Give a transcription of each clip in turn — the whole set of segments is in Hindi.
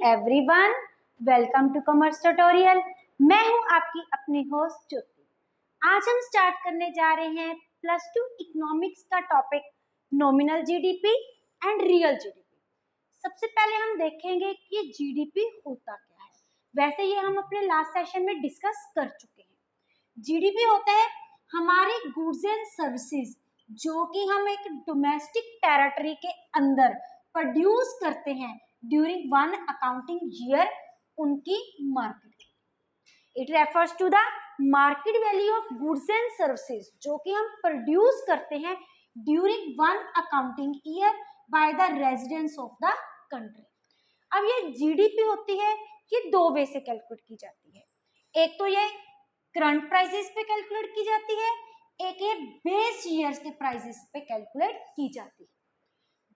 Everyone, welcome to commerce tutorial. मैं हूं आपकी अपनी होस्ट ज्योति। आज हम स्टार्ट करने जा रहे हैं +2 इकोनॉमिक्स का topic nominal GDP and real GDP. सबसे पहले हम देखेंगे कि ये जीडीपी होता क्या है। वैसे ये हम अपने लास्ट सेशन में डिस्कस कर चुके हैं। जीडीपी होता है हमारे गुड्स एंड सर्विसेज जो कि हम एक डोमेस्टिक टेरिटरी के अंदर प्रोड्यूस करते हैं ड्यूरिंग वन अकाउंटिंग ईयर, उनकी market. It refers to the market value of goods and services जो कि हम प्रोड्यूस करते हैं during one accounting year by the residents of the country. अब ये जीडीपी होती है, ये दो वे से कैलकुलेट की जाती है। एक तो ये करंट प्राइसेस पे कैलकुलेट की जाती है, एक ये बेस ईयर्स के प्राइसेस पे कैलकुलेट की जाती है।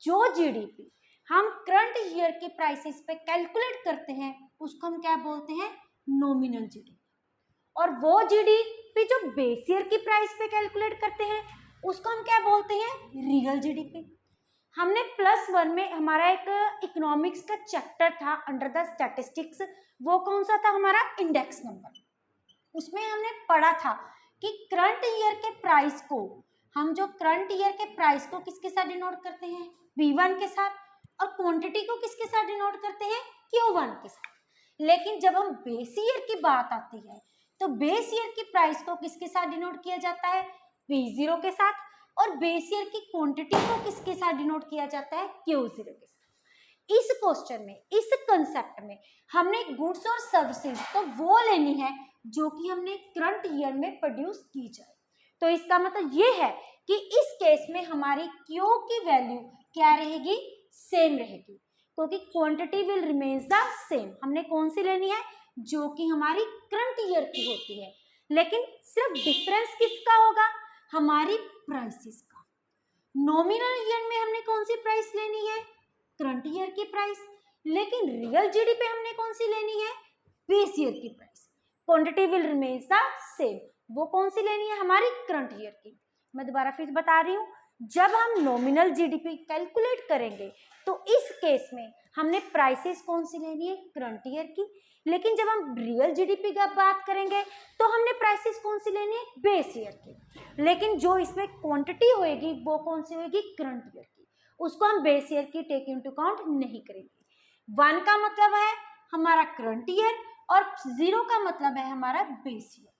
जो जीडीपी हम करंट ईयर के प्राइसेस पे कैलकुलेट करते हैं उसको हम क्या बोलते हैं, नॉमिनल जीडीपी। और वो जीडीपी जो बेस ईयर की प्राइस पे कैलकुलेट करते हैं उसको हम क्या बोलते हैं, रियल जीडीपी। हमने +1 में हमारा एक इकोनॉमिक्स का चैप्टर था अंडर द स्टैटिस्टिक्स, वो कौन सा था, हमारा इंडेक्स नंबर। उसमें हमने पढ़ा था कि करंट ईयर के प्राइस को हम जो करंट ईयर के प्राइस को किसके साथ डिनोट करते हैं, V1 के साथ, और क्वांटिटी को किसके साथ डिनोट करते हैं, Q1 के साथ। लेकिन जब हम बेस ईयर की बात आती है तो बेस ईयर की प्राइस को किसके साथ डिनोट किया जाता है, V0 के साथ, और बेस ईयर की क्वांटिटी को किसके साथ डिनोट किया जाता है, Q0 के साथ। इस क्वेश्चन में, इस कंसेप्ट में हमने गुड्स और सर्विसेज तो वो लेनी है जो कि हमने करंट ईयर में प्रोड्यूस की जाए। तो इसका मतलब ये है कि इस केस में हमारी Q की वैल्यू क्या रहेगी, सेम रहेगी, क्योंकि quantity will remains the same. हमने कौन सी लेनी है, जो कि हमारी करंट ईयर की होती है। लेकिन सिर्फ डिफरेंस किसका होगा, हमारी प्राइसेस का। नॉमिनल ईयर में हमने कौन सी प्राइस लेनी है, करंट ईयर की प्राइस। लेकिन रियल जीडीपी हमने कौन सी लेनी है, बेस ईयर की price. Quantity will remains the same, वो कौन सी लेनी है, हमारी करंट ईयर की। मैं दोबारा फिर बता रही हूँ, जब हम नॉमिनल जीडीपी कैलकुलेट करेंगे तो इस केस में हमने प्राइसेस कौन सी लेनी है, करंट ईयर की। लेकिन जब हम रियल जीडीपी की बात करेंगे तो हमने प्राइसेस कौन सी लेनी है, बेस ईयर की। लेकिन जो इसमें क्वांटिटी होएगी वो कौन सी होएगी, करंट ईयर की, उसको हम बेस ईयर की टेक इनटू अकाउंट नहीं करेंगे। 1 का मतलब है हमारा करंट ईयर और 0 का मतलब है हमारा बेस ईयर।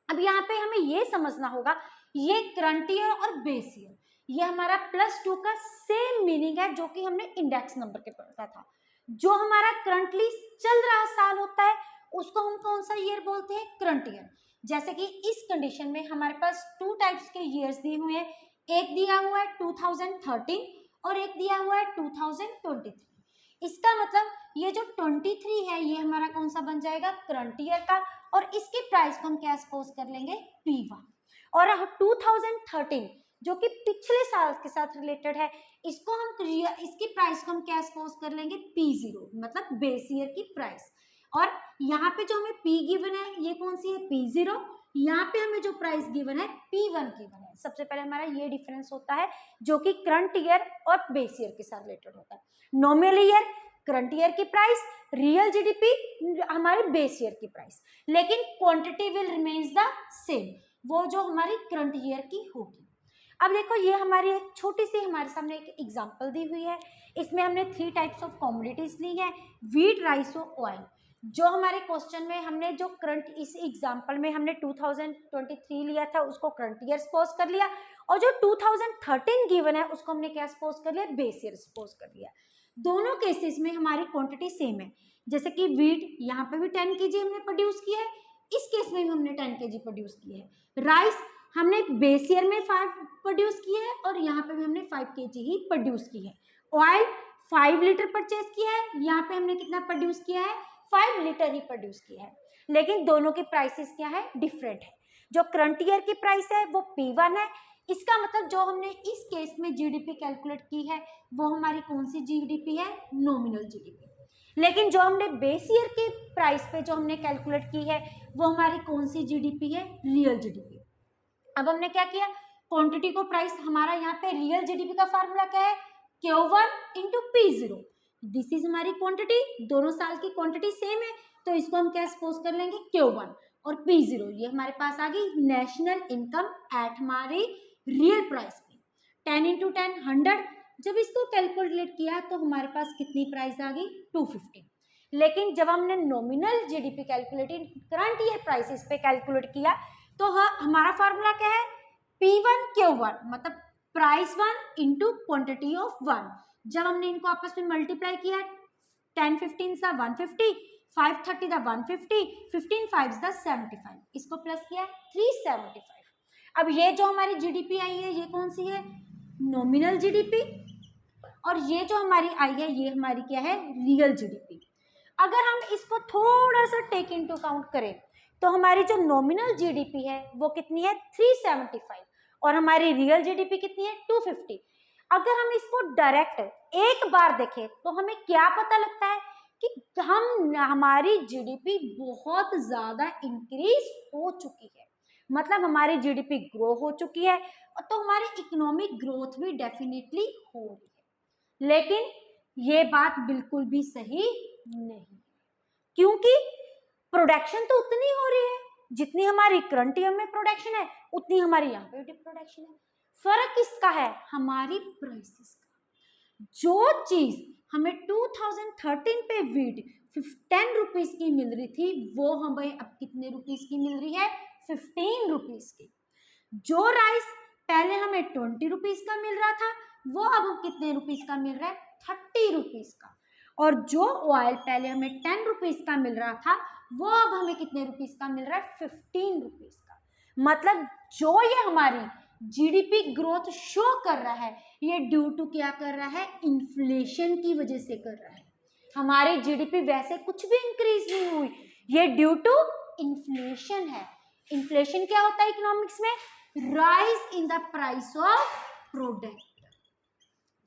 अब यहाँ पे हमें ये समझना होगा, ये करंट ईयर और बेस ईयर ये हमारा +2 का सेम मीनिंग है जो कि हमने इंडेक्स नंबर के पढ़ा था। जो हमारा करंटली चल रहा साल होता है उसको हम कौन सा ईयर बोलते हैं, करंट ईयर। जैसे कि इस कंडीशन में हमारे पास 2 टाइप्स के ईयर्स दिए हुए हैं, एक दिया हुआ है 2013 और एक दिया हुआ है 2023। इसका मतलब ये जो 23 है ये हमारा कौन सा बन जाएगा, करंट ईयर का, और इसकी प्राइस को हम क्या सपोज कर लेंगे, P1। और 2013 जो कि पिछले साल के साथ रिलेटेड है, इसको हम इसकी प्राइस को हम क्या सपोज कर लेंगे, P0, मतलब बेस ईयर की प्राइस। और यहाँ पे जो हमें P गिवन है ये कौन सी है, P0। यहाँ पे हमें जो प्राइस गिवन है P1 गिवन है। सबसे पहले हमारा ये डिफरेंस होता है जो कि करंट ईयर और बेस ईयर के साथ रिलेटेड होता है। नॉमिनल ईयर करंट ईयर की प्राइस, रियल जीडीपी हमारी बेस ईयर की प्राइस, लेकिन quantity will remains the same, वो जो हमारी करंट ईयर की होगी। अब देखो ये हमारी एक छोटी सी हमारे सामने एक एग्जांपल दी हुई है। इसमें हमने 3 टाइप्स ऑफ कमोडिटीज ली है, व्हीट, राइस और ऑयल। जो हमारे क्वेश्चन में हमने जो करंट, इस एग्जांपल में हमने 2023 लिया था उसको करंट ईयर सपोज कर लिया, और जो 2013 गिवन है उसको हमने क्या सपोज कर लिया, बेस ईयर सपोज कर लिया। दोनों केसेस में हमारी क्वांटिटी सेम है। जैसे कि व्हीट यहाँ पे भी 10 kg हमने प्रोड्यूस किया है, इस केस में भी हमने 10 kg प्रोड्यूस किया है। राइस हमने बेस ईयर में 5 प्रोड्यूस किया है और यहाँ पे भी हमने 5 kg ही प्रोड्यूस की है। ऑयल 5 लीटर परचेज किया है, यहाँ पे हमने कितना प्रोड्यूस किया है, 5 लीटर ही प्रोड्यूस किया है। लेकिन दोनों की प्राइसेस क्या है, डिफरेंट है। जो करंट ईयर की प्राइस है वो P1 है। इसका मतलब जो हमने इस केस में जीडीपी कैलकुलेट की है वो हमारी कौन सी जीडीपी है, नॉमिनल जीडीपी। लेकिन जो हमने बेस ईयर की प्राइस पे जो हमने कैलकुलेट की है वो हमारी कौन सी जीडीपी है, रियल जीडीपी। अब हमने क्या किया, क्वांटिटी को प्राइस, हमारा यहाँ पे रियल जीडीपी का फार्मूला क्या है, Q1 into P0। This is हमारी क्वांटिटी, दोनों साल की क्वांटिटी सेम है, तो इसको हम क्या सपोज कर लेंगे Q1 और P0, ये हमारे पास आ गई नेशनल इनकम एट हमारी रियल प्राइस पे। 10 इंटू 10 100, जब इसको कैलकुलेट किया तो हमारे पास कितनी प्राइस आ गई 250। लेकिन जब हमने nominal GDP calculated current year prices पे कैलकुलेट किया तो हमारा फार्मूला क्या है P1 Q1, मतलब प्राइस 1 इंटू क्वांटिटी ऑफ 1। जब हमने इनको आपस में मल्टीप्लाई किया 10 15 सा 150, 5 30 दा 150, 15 5 दा 75, इसको प्लस किया 375। अब ये जो हमारी जीडीपी आई है ये कौन सी है, नॉमिनल जीडीपी, और ये जो हमारी आई है ये हमारी क्या है, रियल जीडीपी। अगर हम इसको थोड़ा सा टेक इनटू अकाउंट करें तो हमारी जो नॉमिनल जीडीपी है वो कितनी है 375 और हमारी रियल जीडीपी कितनी है 250। अगर हम इसको डायरेक्ट एक बार देखें तो हमें क्या पता लगता है कि हमारी जीडीपी बहुत ज्यादा इंक्रीज हो चुकी है, मतलब हमारी जीडीपी ग्रो हो चुकी है, तो हमारी इकोनॉमिक ग्रोथ भी डेफिनेटली हो रही है। लेकिन ये बात बिल्कुल भी सही नहीं, क्योंकि प्रोडक्शन तो उतनी हो रही है जितनी हमारी करंट ईयर में प्रोडक्शन है, उतनी हमारी यहाँ पे भी प्रोडक्शन है। फर्क किसका है, हमारी प्राइसेस का। जो चीज हमें 2013 पे वीट 10 रुपीज की मिल रही थी वो हमें अब कितने रुपीज की मिल रही है 15 रुपीज की। जो राइस पहले हमें 20 रुपीज का मिल रहा था वो अब हम कितने रुपीज का मिल रहा है 30 रुपीज का। और जो ऑयल पहले हमें 10 रुपीज का मिल रहा था वो अब हमें कितने रुपीज का मिल रहा है 15 रुपीज का। मतलब जो ये हमारी जीडीपी ग्रोथ शो कर रहा है ये ड्यू टू क्या कर रहा है, इन्फ्लेशन की वजह से कर रहा है। हमारी जीडीपी वैसे कुछ भी इंक्रीज नहीं हुई, ये ड्यू टू इन्फ्लेशन है। इन्फ्लेशन क्या होता है इकोनॉमिक्स में, rise in the price of product,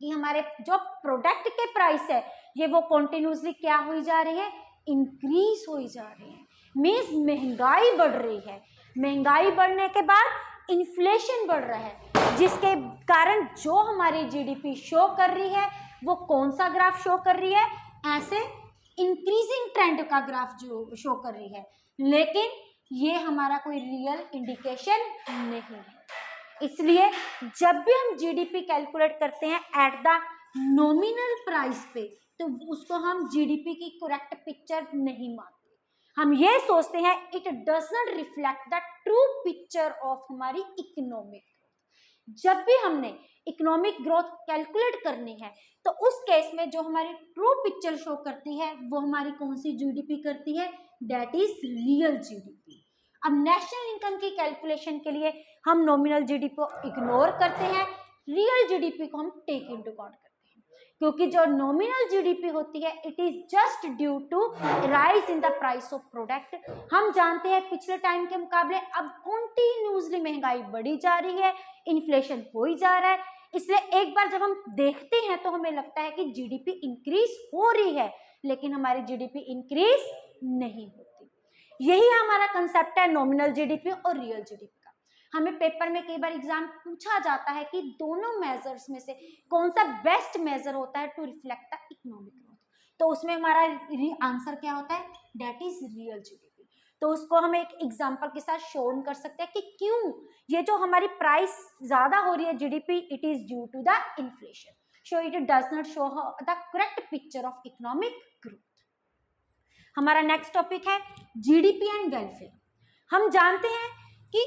कि हमारे जो प्रोडक्ट के प्राइस है ये वो कंटिन्यूसली क्या हुई जा रही है, इंक्रीज हुई जा रही है। मींस महंगाई बढ़ रही है, महंगाई बढ़ने के बाद इन्फ्लेशन बढ़ रहा है, जिसके कारण जो हमारी जीडीपी शो कर रही है वो कौन सा ग्राफ शो कर रही है, ऐसे इंक्रीजिंग ट्रेंड का ग्राफ जो शो कर रही है। लेकिन ये हमारा कोई रियल इंडिकेशन नहीं है। इसलिए जब भी हम जीडीपी कैलकुलेट करते हैं एट द नॉमिनल प्राइस पे तो उसको हम जीडीपी की करेक्ट पिक्चर नहीं मानते। हम ये सोचते हैं it does not reflect the true picture of हमारी इकोनॉमिक। जब भी हमने इकोनॉमिक ग्रोथ कैलकुलेट करनी है तो उस केस में जो हमारी ट्रू पिक्चर शो करती है वो हमारी कौन सी जीडीपी करती है, दैट इज रियल जीडीपी। अब नेशनल इनकम की कैलकुलेशन के लिए हम नॉमिनल जीडीपी को इग्नोर करते हैं, रियल जीडीपी को हम टेक इनटू अकाउंट करते हैं, क्योंकि जो नॉमिनल जीडीपी होती है it is just due to rise in the price of product. हम जानते हैं पिछले टाइम के मुकाबले अब कंटिन्यूसली महंगाई बढ़ी जा रही है, इन्फ्लेशन हो ही जा रहा है, इसलिए एक बार जब हम देखते हैं तो हमें लगता है कि जीडीपी इंक्रीज हो रही है, लेकिन हमारी जीडीपी इंक्रीज नहीं होती। यही हमारा कंसेप्ट है नॉमिनल जीडीपी और रियल जीडीपी का। हमें पेपर में कई बार एग्जाम पूछा जाता है कि दोनों मेजर्स में से कौन सा बेस्ट मेजर होता है to reflect the economic growth, तो उसमें हमारा आंसर क्या होता है, दैट इज रियल जीडीपी। तो उसको हम एक एग्जांपल के साथ शो कर सकते हैं कि क्यों ये जो हमारी प्राइस ज्यादा हो रही है GDP, it is due to the inflation, so it does not show the correct picture of economic growth. हमारा नेक्स्ट टॉपिक है जीडीपी एंड वेलफेयर। हम जानते हैं कि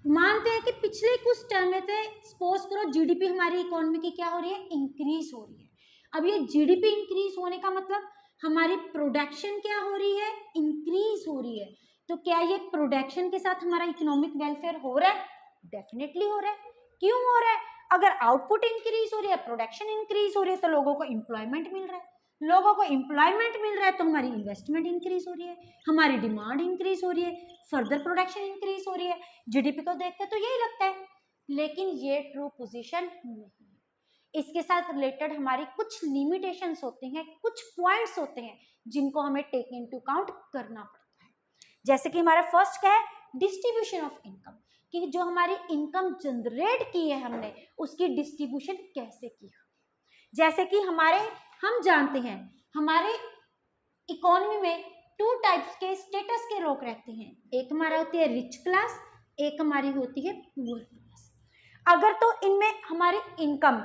मानते हैं कि पिछले कुछ टर्म में थे, सपोज करो जीडीपी हमारी इकोनॉमी की क्या हो रही है, इंक्रीज हो रही है। अब ये जीडीपी इंक्रीज होने का मतलब हमारी प्रोडक्शन क्या हो रही है, इंक्रीज हो रही है। तो क्या ये प्रोडक्शन के साथ हमारा इकोनॉमिक वेलफेयर हो रहा है, डेफिनेटली हो रहा है। क्यों हो रहा है, अगर आउटपुट इंक्रीज हो रही है, प्रोडक्शन इंक्रीज हो रही है तो लोगों को एम्प्लॉयमेंट मिल रहा है, लोगों को एम्प्लॉयमेंट मिल रहा है तो हमारी इन्वेस्टमेंट इंक्रीज हो रही है, हमारी डिमांड इंक्रीज हो रही है, फर्दर प्रोडक्शन इंक्रीज हो रही है। जीडीपी को देखते तो यही लगता है, लेकिन ये ट्रू पोजीशन नहीं है। इसके साथ रिलेटेड हमारी कुछ लिमिटेशंस होती हैं, कुछ पॉइंट्स होते हैं जिनको हमें टेक इनटू अकाउंट करना पड़ता है। जैसे कि हमारा फर्स्ट क्या है, डिस्ट्रीब्यूशन ऑफ इनकम, कि जो हमारी इनकम जनरेट की है हमने उसकी डिस्ट्रीब्यूशन कैसे की। जैसे कि हम जानते हैं हमारे इकोनॉमी में 2 टाइप्स के स्टेटस के लोग रहते हैं, एक हमारा होती है रिच क्लास, एक हमारी होती है पुअर क्लास। अगर तो इनमें हमारी इनकम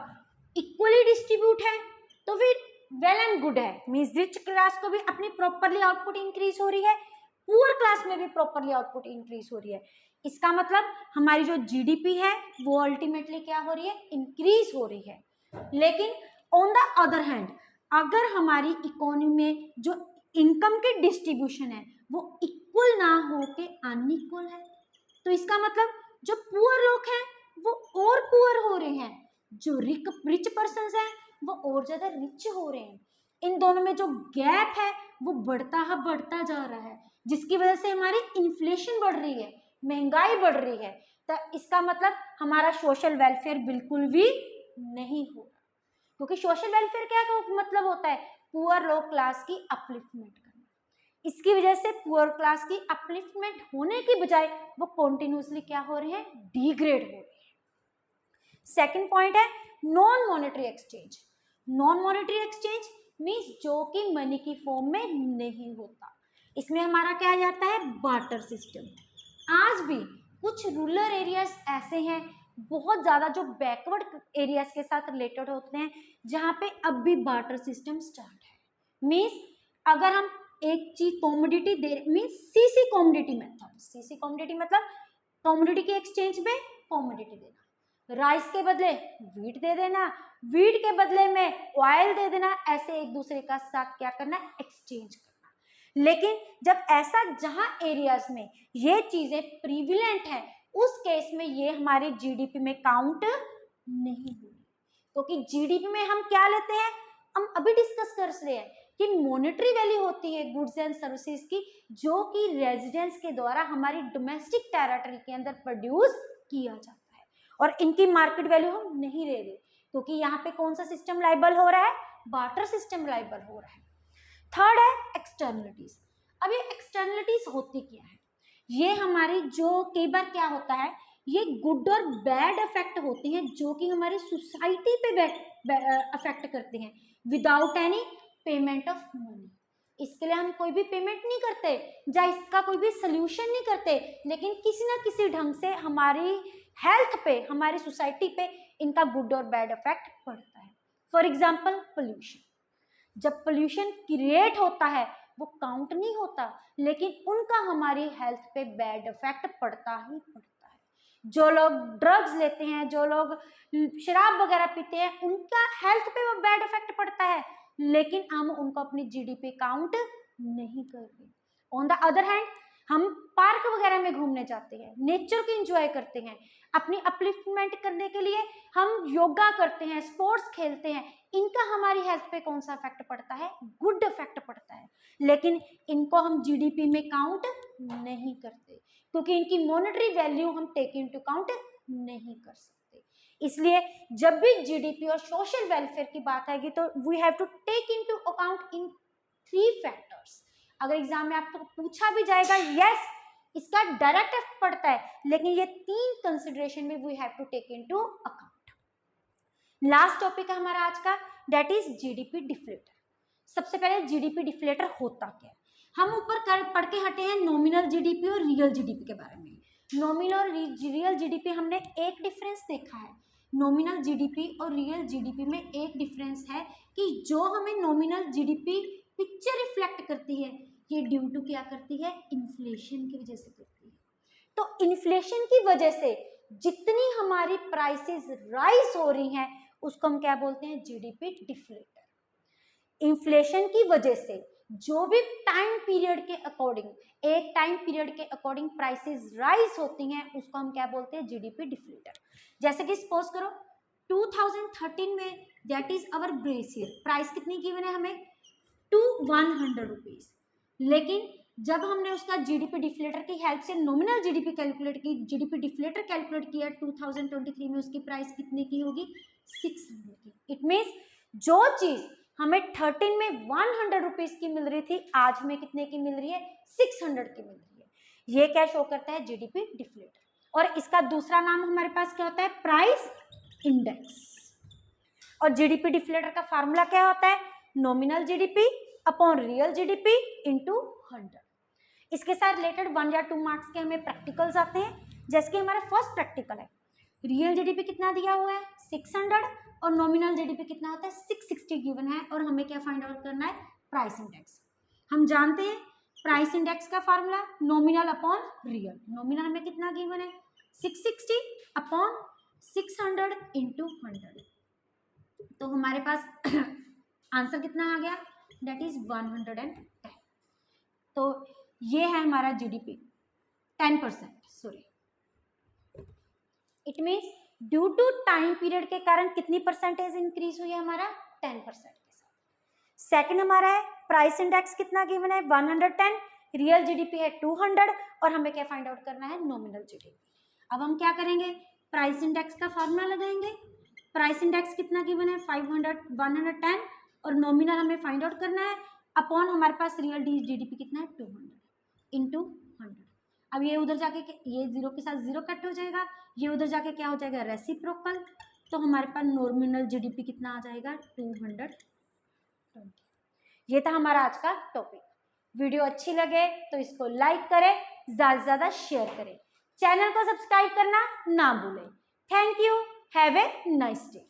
इक्वली डिस्ट्रीब्यूट है तो फिर वेल एंड गुड है, मींस रिच क्लास को भी अपनी प्रॉपरली आउटपुट इंक्रीज हो रही है, पुअर क्लास में भी प्रॉपरली आउटपुट इंक्रीज हो रही है। इसका मतलब हमारी जो जीडीपी है वो अल्टीमेटली क्या हो रही है, इंक्रीज हो रही है। लेकिन ऑन द अदर हैंड अगर हमारी इकोनॉमी में जो इनकम के डिस्ट्रीब्यूशन है वो इक्वल ना हो के अनइक्वल है, तो इसका मतलब जो पुअर लोग हैं वो और पुअर हो रहे हैं, जो रिच पर्सन हैं वो और ज्यादा रिच हो रहे हैं। इन दोनों में जो गैप है वो बढ़ता जा रहा है, जिसकी वजह से हमारी इन्फ्लेशन बढ़ रही है, महंगाई बढ़ रही है। तो इसका मतलब हमारा सोशल वेलफेयर बिल्कुल भी नहीं हो रहा, क्योंकि सोशल वेलफेयर क्या मतलब होता है, पुअर लो क्लास की अपलिफ्टमेंट करना। इसकी वजह से पुअर क्लास की अपलिफ्टमेंट होने की बजाय वो कॉन्टिन्यूसली क्या हो रहे हैं, डिग्रेड हो रहे हैं। सेकंड पॉइंट है non monetary exchange. Non monetary exchange means जो कि मनी की फॉर्म में नहीं होता। इसमें हमारा क्या आ जाता है, बार्टर सिस्टम। आज भी कुछ रूरल एरियाज ऐसे हैं बहुत ज्यादा जो बैकवर्ड एरियाज के साथ रिलेटेड होते हैं, जहां पे अब भी बार्टर सिस्टम स्टार्ट है। मींस अगर हम एक चीज कॉमोडिटी दे, means CC commodity method. CC commodity मतलब कॉमोडिटी के एक्सचेंज में कॉमोडिटी देना, राइस के बदले वीट दे देना, वीट के बदले में ऑयल दे देना, ऐसे एक दूसरे का साथ क्या करना, एक्सचेंज करना। लेकिन जब ऐसा जहां एरियाज में ये चीजें प्रीविलेंट है, उस केस में ये हमारे जीडीपी में काउंट नहीं होगी, क्योंकि जीडीपी में हम क्या लेते हैं, हम अभी डिस्कस कर रहे हैं कि मॉनेटरी वैल्यू होती है गुड्स एंड सर्विसेज की, जो कि रेजिडेंस के द्वारा हमारी डोमेस्टिक टेरिटरी के अंदर प्रोड्यूस किया जाता है, और इनकी मार्केट वैल्यू हम नहीं ले रहे, क्योंकि यहाँ पे कौन सा सिस्टम लाइबल हो रहा है, बार्टर सिस्टम लाइबल हो रहा है। थर्ड है एक्सटर्नलिटीज। अब ये एक्सटर्नलिटीज होती क्या है, ये हमारी जो कई बार क्या होता है, ये गुड और बैड इफेक्ट होती हैं जो कि हमारी सोसाइटी पे अफेक्ट करते हैं without any payment of money. इसके लिए हम कोई भी पेमेंट नहीं करते या इसका कोई भी सोल्यूशन नहीं करते, लेकिन किसी ना किसी ढंग से हमारी हेल्थ पे, हमारी सोसाइटी पे इनका गुड और बैड इफेक्ट पड़ता है। फॉर एग्जाम्पल पोल्यूशन, जब पोल्यूशन क्रिएट होता है वो काउंट नहीं होता, लेकिन उनका हमारी हेल्थ पे बैड इफेक्ट पड़ता ही पड़ता है। जो लोग ड्रग्स लेते हैं, जो लोग शराब वगैरह पीते हैं, उनका हेल्थ पे वो बैड इफेक्ट पड़ता है, लेकिन हम उनको अपनी जीडीपी काउंट नहीं कर रहे। ऑन द अदर हैंड हम पार्क वगैरह में घूमने जाते हैं, नेचर को एंजॉय करते हैं, अपनी अपलिफ्टमेंट करने के लिए हम योगा करते हैं, स्पोर्ट्स खेलते हैं, इनका हमारी हेल्थ पे कौन सा इफेक्ट पड़ता है, गुड इफेक्ट पड़ता है, लेकिन इनको हम जीडीपी में काउंट नहीं करते, क्योंकि इनकी मॉनेटरी वैल्यू हम टेक इनटू काउंट नहीं कर सकते। इसलिए जब भी जीडीपी और सोशल वेलफेयर की बात आएगी तो we have to take into account in 3 factors. अगर एग्जाम में आपको पूछा भी जाएगा, यस इसका डायरेक्ट इफेक्ट पड़ता है, लेकिन ये 3 कंसिडरेशन में we have to take into account. Last topic है हमारा आज का, दैट इज जीडीपी डिफ्लेटर। सबसे पहले जीडीपी डिफ्लेटर होता क्या है, हम ऊपर पढ़ के हटे हैं नॉमिनल जीडीपी और रियल जीडीपी के बारे में। नॉमिनल और रियल जीडीपी हमने एक डिफरेंस देखा है, नॉमिनल जीडीपी और रियल जीडीपी में एक डिफरेंस है कि जो हमें नॉमिनल जीडीपी पिक्चर रिफ्लेक्ट करती है, ये ड्यू टू क्या करती है, इन्फ्लेशन की वजह से करती है। तो इन्फ्लेशन की वजह से जितनी हमारी प्राइसेस राइज हो रही हैं उसको हम क्या बोलते हैं, जीडीपी डिफ्लेटर। इन्फ्लेशन की वजह से जो भी टाइम पीरियड के अकॉर्डिंग, एक टाइम पीरियड के अकॉर्डिंग प्राइसेस राइज होती हैं उसको हम क्या बोलते हैं, जीडीपी डिफ्लेटर। जैसे कि सपोज करो 2013 में that is our base year, price कितनी गिवन है हमें, 100 रुपीज, लेकिन जब हमने उसका जीडीपी डिफ्लेटर की हेल्प से नॉमिनल जीडीपी कैलकुलेट की, जीडीपी डिफ्लेटर कैलकुलेट किया 2023 में, उसकी प्राइस कितने की होगी, 600 की। इट मीन्स जो चीज हमें 13 में 100 रुपीज की मिल रही थी, आज हमें कितने की मिल रही है, 600 की मिल रही है। ये क्या शो करता है, जीडीपी डिफ्लेटर। और इसका दूसरा नाम हमारे पास क्या होता है, प्राइस इंडेक्स। और जीडीपी डिफ्लेटर का फार्मूला क्या होता है, nominal GDP upon real GDP into 100। इसके साथ रिलेटेड 1 या 2 मार्क्स के हमें प्रैक्टिकल्स आते हैं, जैसे कि हमारा फर्स्ट प्रैक्टिकल है, रियल जीडीपी कितना दिया हुआ है 600 और नॉमिनल जीडीपी कितना होता है 660 गिवन है, और हमें क्या फाइंड आउट करना है प्राइस इंडेक्स। हम जानते हैं प्राइस इंडेक्स का formula nominal upon real. Nominal हमें कितना गिवन है 660 अपॉन 600 इंटू 100, तो हमारे पास आंसर कितना आ गया, दैट इज 110। तो ये है हमारा GDP 10%, sorry, it means due to time period के कारण कितनी परसेंटेज इंक्रीज हुई है हमारा 10% के साथ। सेकंड हमारा है प्राइस इंडेक्स कितना गिवन है 110, रियल जीडीपी है 200 और हमें क्या फाइंड आउट करना है नॉमिनल जीडीपी। अब हम क्या करेंगे प्राइस इंडेक्स का फार्मूला लगाएंगे। प्राइस इंडेक्स कितना गिवन है 500 110 और नॉमिनल हमें फाइंड आउट करना है अपॉन हमारे पास रियल जीडीपी कितना है 200 इंटू 100। अब ये उधर जाके ये 0 के साथ 0 कट हो जाएगा, ये उधर जाके क्या हो जाएगा रेसिप्रोकल, तो हमारे पास नॉमिनल जीडीपी कितना आ जाएगा 220। ये था हमारा आज का टॉपिक। वीडियो अच्छी लगे तो इसको लाइक करें, ज़्यादा से ज़्यादा शेयर करें, चैनल को सब्सक्राइब करना ना भूलें। Thank you, have a nice day.